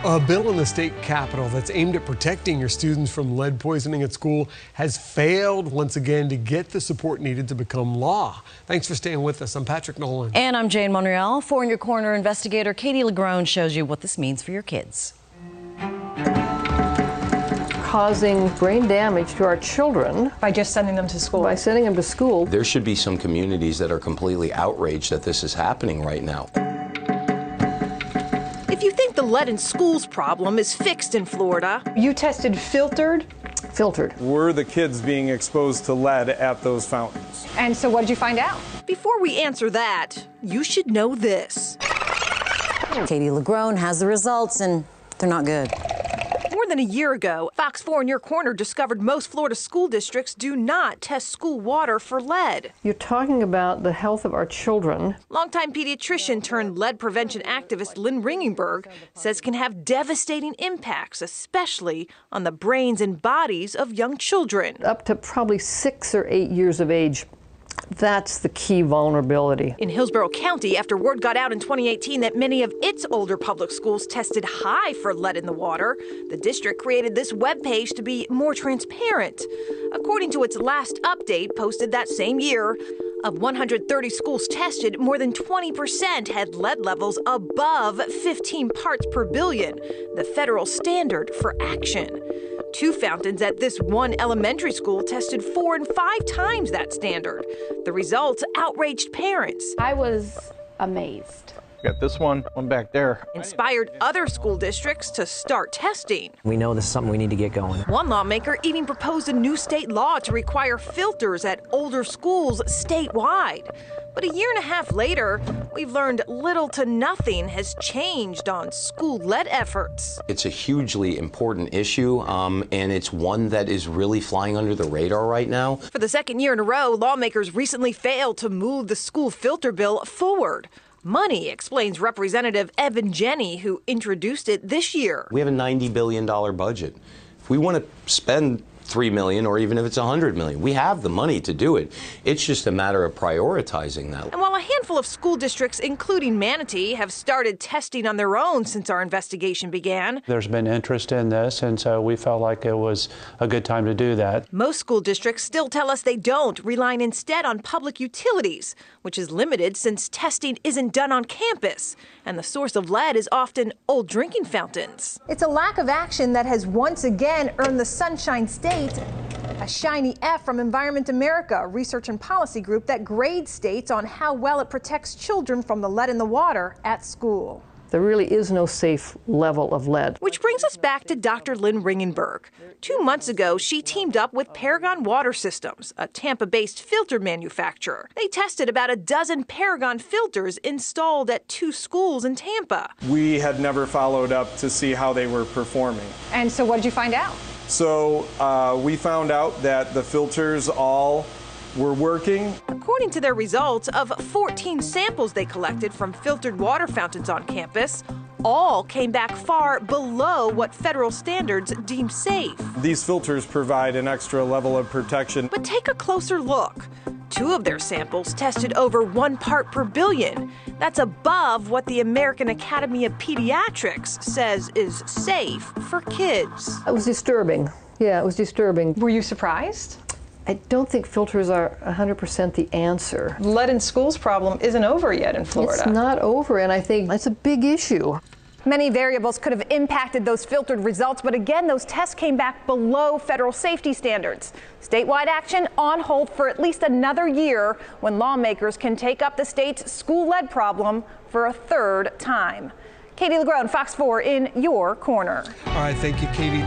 A bill in the state capitol that's aimed at protecting your students from lead poisoning at school has failed once again to get the support needed to become law. Thanks for staying with us. I'm Patrick Nolan. And I'm Jane Monreal. In Your Corner investigator Katie Legrone shows you what this means for your kids. Causing brain damage to our children. By just sending them to school. By sending them to school. There should be some communities that are completely outraged that this is happening right now. If you think the lead in schools problem is fixed in Florida. You tested filtered? Filtered. Were the kids being exposed to lead at those fountains? And so what did you find out? Before we answer that, you should know this. Katie Legrone has the results, and they're not good. More than a year ago, Fox 4 in Your Corner discovered most Florida school districts do not test school water for lead. You're talking about the health of our children. Longtime pediatrician turned lead prevention activist Lynn Ringenberg says can have devastating impacts, especially on the brains and bodies of young children. Up to probably 6 or 8 years of age. That's the key vulnerability. In Hillsborough County, after word got out in 2018 that many of its older public schools tested high for lead in the water, the district created this webpage to be more transparent. According to its last update, posted that same year, of 130 schools tested, more than 20% had lead levels above 15 parts per billion, the federal standard for action. 2 fountains at this one elementary school tested 4 and 5 times that standard. The results outraged parents. I was amazed. Got this one back there. Inspired other school districts to start testing. We know this is something we need to get going. One lawmaker even proposed a new state law to require filters at older schools statewide. But a year and a half later, we've learned little to nothing has changed on school lead efforts. It's a hugely important issue, and it's one that is really flying under the radar right now. For the second year in a row, lawmakers recently failed to move the school filter bill forward. Money, explains Representative Evan Jenny, who introduced it this year. We have a $90 billion budget. If we want to spend $3 million, or even if it's $100 million, we have the money to do it. It's just a matter of prioritizing that. And while a handful of school districts, including Manatee, have started testing on their own since our investigation began, there's been interest in this, and so we felt like it was a good time to do that. Most school districts still tell us they don't, relying instead on public utilities, which is limited since testing isn't done on campus, and the source of lead is often old drinking fountains. It's a lack of action that has once again earned the Sunshine State a shiny F from Environment America, a research and policy group that grades states on how well it protects children from the lead in the water at school. There really is no safe level of lead. Which brings us back to Dr. Lynn Ringenberg. 2 months ago, she teamed up with Paragon Water Systems, a Tampa-based filter manufacturer. They tested about a dozen Paragon filters installed at 2 schools in Tampa. We had never followed up to see how they were performing. And so what did you find out? So we found out that the filters all were working. According to their results, of 14 samples they collected from filtered water fountains on campus, all came back far below what federal standards deem safe. These filters provide an extra level of protection. But take a closer look. 2 of their samples tested over 1 part per billion. That's above what the American Academy of Pediatrics says is safe for kids. It was disturbing. Yeah, it was disturbing. Were you surprised? I don't think filters are 100% the answer. Lead in schools problem isn't over yet in Florida. It's not over, and I think that's a big issue. Many variables could have impacted those filtered results, but again, those tests came back below federal safety standards. Statewide action on hold for at least another year when lawmakers can take up the state's school lead problem for a 3rd time. Katie Legrone, Fox 4 in Your Corner. All right, thank you, Katie.